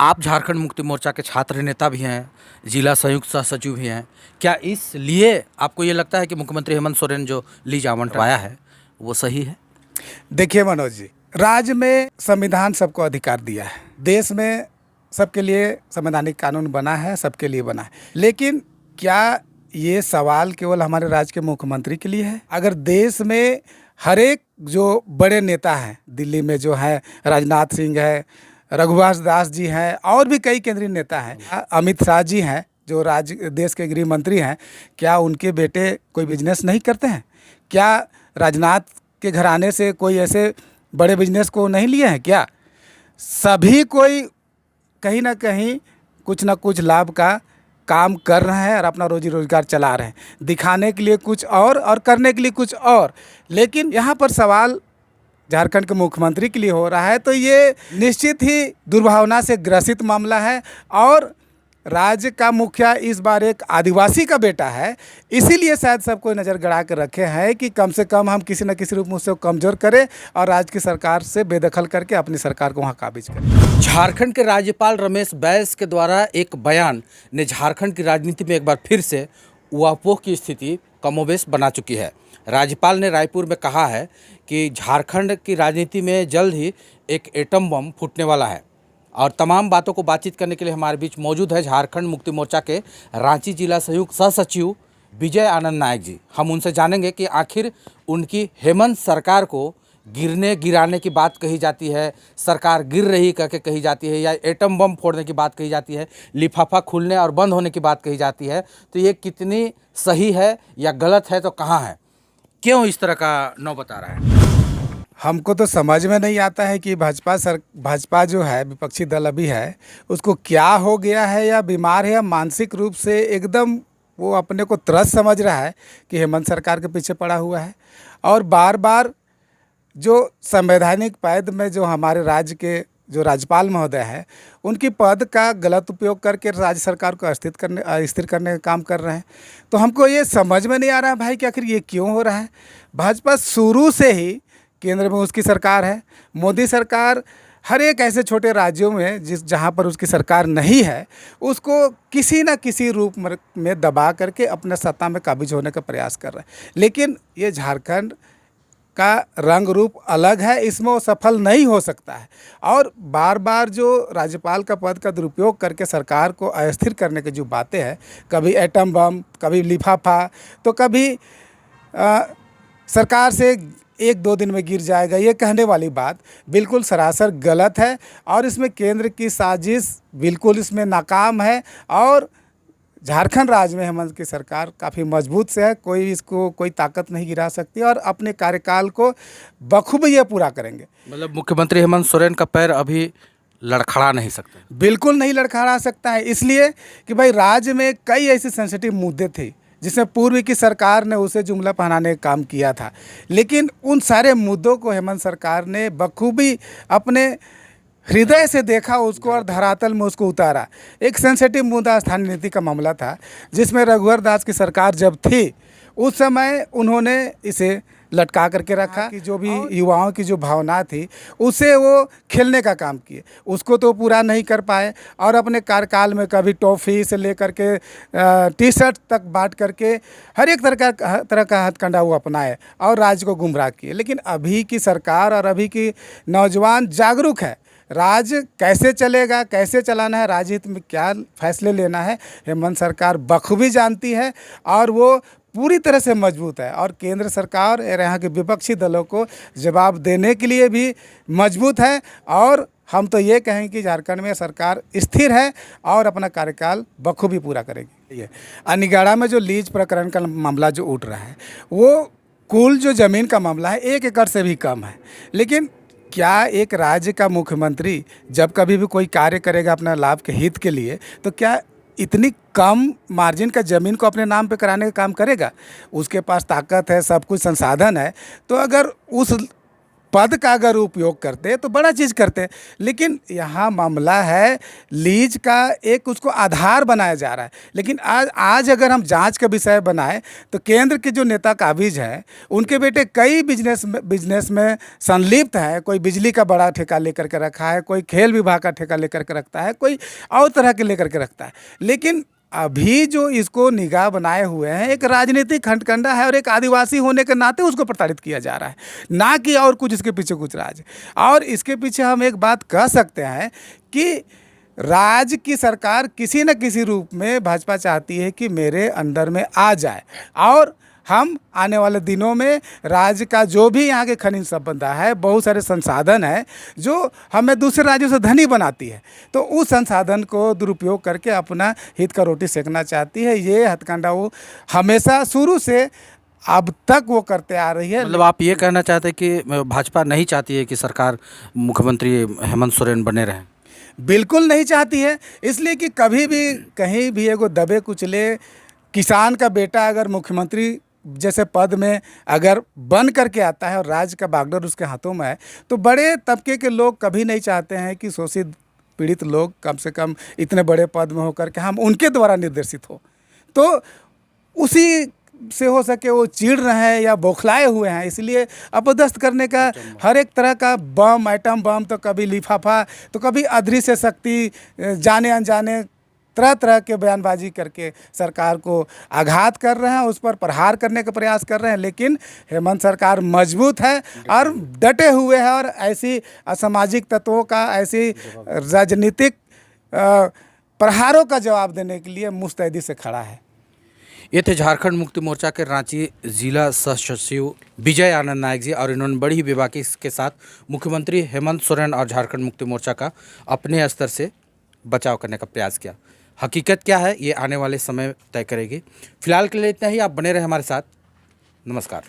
आप झारखंड मुक्ति मोर्चा के छात्र नेता भी हैं, जिला संयुक्त सह सचिव भी हैं। क्या इसलिए आपको ये लगता है कि मुख्यमंत्री हेमंत सोरेन जो लीज आवंटवाया है वो सही है? देखिए मनोज जी, राज्य में संविधान सबको अधिकार दिया है। देश में सबके लिए संवैधानिक कानून बना है, सबके लिए बना है। लेकिन क्या ये सवाल केवल हमारे राज्य के मुख्यमंत्री के लिए है? अगर देश में हर एक जो बड़े नेता हैं, दिल्ली में जो है राजनाथ सिंह है, रघुवंश दास जी हैं, और भी कई केंद्रीय नेता हैं, अमित शाह जी हैं जो राज्य देश के गृह मंत्री हैं, क्या उनके बेटे कोई बिजनेस नहीं करते हैं? क्या राजनाथ के घराने से कोई ऐसे बड़े बिजनेस को नहीं लिए हैं? क्या सभी कोई कहीं ना कहीं कुछ ना कुछ लाभ का काम कर रहे हैं और अपना रोजी रोजगार चला रहे हैं, दिखाने के लिए कुछ और करने के लिए कुछ और। लेकिन यहाँ पर सवाल झारखंड के मुख्यमंत्री के लिए हो रहा है, तो ये निश्चित ही दुर्भावना से ग्रसित मामला है। और राज्य का मुखिया इस बार एक आदिवासी का बेटा है, इसीलिए शायद सबको नज़र गड़ा कर रखे हैं कि कम से कम हम किसी न किसी रूप में उसको कमज़ोर करें और राज्य की सरकार से बेदखल करके अपनी सरकार को वहाँ काबिज करें। झारखंड के राज्यपाल रमेश बैस के द्वारा एक बयान ने झारखंड की राजनीति में एक बार फिर से ऊहापोह की स्थिति कमोबेश बना चुकी है। राज्यपाल ने रायपुर में कहा है कि झारखंड की राजनीति में जल्द ही एक एटम बम फूटने वाला है। और तमाम बातों को बातचीत करने के लिए हमारे बीच मौजूद है झारखंड मुक्ति मोर्चा के रांची जिला संयुक्त सह सचिव विजय आनंद नायक जी। हम उनसे जानेंगे कि आखिर उनकी हेमंत सरकार को गिराने की बात कही जाती है, सरकार गिर रही करके कही जाती है, या एटम बम फोड़ने की बात कही जाती है, लिफाफा खुलने और बंद होने की बात कही जाती है, तो ये कितनी सही है या गलत है, तो कहाँ है, क्यों इस तरह का नौ बता रहा है? हमको तो समझ में नहीं आता है कि भाजपा जो है, विपक्षी दल अभी है, उसको क्या हो गया है, या बीमार है, या मानसिक रूप से एकदम वो अपने को त्रस्त समझ रहा है कि हेमंत सरकार के पीछे पड़ा हुआ है। और बार बार जो संवैधानिक पद में जो हमारे राज्य के जो राज्यपाल महोदय हैं, उनकी पद का गलत उपयोग करके राज्य सरकार को अस्थिर करने का काम कर रहे हैं। तो हमको ये समझ में नहीं आ रहा है भाई कि आखिर ये क्यों हो रहा है। भाजपा शुरू से ही केंद्र में उसकी सरकार है, मोदी सरकार हर एक ऐसे छोटे राज्यों में जहाँ पर उसकी सरकार नहीं है, उसको किसी न किसी रूप में दबा करके अपने सत्ता में काबिज होने का प्रयास कर रहा है। लेकिन ये झारखंड का रंग रूप अलग है, इसमें वो सफल नहीं हो सकता है। और बार बार जो राज्यपाल का पद का दुरुपयोग करके सरकार को अस्थिर करने की जो बातें हैं, कभी एटम बम, कभी लिफाफा, तो कभी सरकार से 1-2 दिन में गिर जाएगा, ये कहने वाली बात बिल्कुल सरासर गलत है। और इसमें केंद्र की साजिश बिल्कुल इसमें नाकाम है। और झारखंड राज्य में हेमंत की सरकार काफ़ी मजबूत से है, कोई ताकत नहीं गिरा सकती, और अपने कार्यकाल को बखूबी ये पूरा करेंगे। मतलब मुख्यमंत्री हेमंत सोरेन का पैर अभी लड़खड़ा नहीं सकते? बिल्कुल नहीं लड़खड़ा सकता है, इसलिए कि भाई राज्य में कई ऐसे सेंसिटिव मुद्दे थे जिसमें पूर्व की सरकार ने उसे जुमला पहनाने का काम किया था। लेकिन उन सारे मुद्दों को हेमंत सरकार ने बखूबी अपने हृदय से देखा उसको और धरातल में उसको उतारा। एक सेंसिटिव मुद्दा स्थानीय नीति का मामला था, जिसमें रघुवर दास की सरकार जब थी उस समय उन्होंने इसे लटका करके रखा कि जो भी युवाओं की जो भावना थी उसे वो खेलने का काम किए, उसको तो पूरा नहीं कर पाए। और अपने कार्यकाल में कभी टॉफ़ी से लेकर के टी शर्ट तक बांट करके हर एक तरह का हथकंडा वो अपनाए और राज्य को गुमराह किए। लेकिन अभी की सरकार और अभी की नौजवान जागरूक है, राज्य कैसे चलेगा, कैसे चलाना है, राज्य हित में क्या फैसले लेना है, हेमंत सरकार बखूबी जानती है और वो पूरी तरह से मजबूत है। और केंद्र सरकार और यहाँ के विपक्षी दलों को जवाब देने के लिए भी मजबूत है। और हम तो ये कहें कि झारखंड में सरकार स्थिर है और अपना कार्यकाल बखूबी पूरा करेगी। ये अनिगाड़ा में जो लीज प्रकरण का मामला जो उठ रहा है, वो कुल जो ज़मीन का मामला है 1 एकड़ से भी कम है। लेकिन क्या एक राज्य का मुख्यमंत्री जब कभी भी कोई कार्य करेगा अपना लाभ के हित के लिए, तो क्या इतनी कम मार्जिन का ज़मीन को अपने नाम पे कराने का काम करेगा? उसके पास ताकत है, सब कुछ संसाधन है, तो अगर उस पद का अगर उपयोग करते तो बड़ा चीज़ करते, लेकिन यहाँ मामला है लीज का एक उसको आधार बनाया जा रहा है। लेकिन आज अगर हम जांच का विषय बनाए तो केंद्र के जो नेता काबिज हैं उनके बेटे कई बिजनेस में संलिप्त है। कोई बिजली का बड़ा ठेका लेकर के रखा है, कोई खेल विभाग का ठेका लेकर के रखता है, कोई और तरह के लेकर के रखता है। लेकिन अभी जो इसको निगाह बनाए हुए हैं एक राजनीतिक हथकंडा है और एक आदिवासी होने के नाते उसको प्रताड़ित किया जा रहा है, ना कि और कुछ इसके पीछे कुछ राज। और इसके पीछे हम एक बात कह सकते हैं कि राज्य की सरकार किसी न किसी रूप में भाजपा चाहती है कि मेरे अंडर में आ जाए और हम आने वाले दिनों में राज्य का जो भी यहाँ के खनिज संपदा है, बहुत सारे संसाधन है जो हमें दूसरे राज्यों से धनी बनाती है, तो उस संसाधन को दुरुपयोग करके अपना हित का रोटी सेकना चाहती है। ये हथकंडा वो हमेशा शुरू से अब तक वो करते आ रही है। मतलब आप ये कहना चाहते हैं कि भाजपा नहीं चाहती है कि सरकार मुख्यमंत्री हेमंत सोरेन बने रहें? बिल्कुल नहीं चाहती है, इसलिए कि कभी भी कहीं भी एगो दबे कुचले किसान का बेटा अगर मुख्यमंत्री जैसे पद में अगर बन करके आता है और राज्य का बागडोर उसके हाथों में है, तो बड़े तबके के लोग कभी नहीं चाहते हैं कि शोषित पीड़ित लोग कम से कम इतने बड़े पद में होकर के हम उनके द्वारा निर्देशित हो। तो उसी से हो सके वो चिढ़ रहे हैं या बौखलाए हुए हैं, इसलिए अपदस्थ करने का हर एक तरह का बम, आइटम बम, तो कभी लिफाफा, तो कभी अदृश्य शक्ति, जाने अनजाने तरह तरह के बयानबाजी करके सरकार को आघात कर रहे हैं, उस पर प्रहार करने का प्रयास कर रहे हैं। लेकिन हेमंत सरकार मजबूत है और डटे हुए हैं और ऐसी असामाजिक तत्वों का, ऐसी राजनीतिक प्रहारों का जवाब देने के लिए मुस्तैदी से खड़ा है। ये थे झारखंड मुक्ति मोर्चा के रांची जिला सह सचिव विजय आनंद नायक जी, और इन्होंने बड़ी ही बेबाकी के साथ मुख्यमंत्री हेमंत सोरेन और झारखंड मुक्ति मोर्चा का अपने स्तर से बचाव करने का प्रयास किया। हकीकत क्या है ये आने वाले समय तय करेगी। फिलहाल के लिए इतना ही। आप बने रहे हमारे साथ। नमस्कार।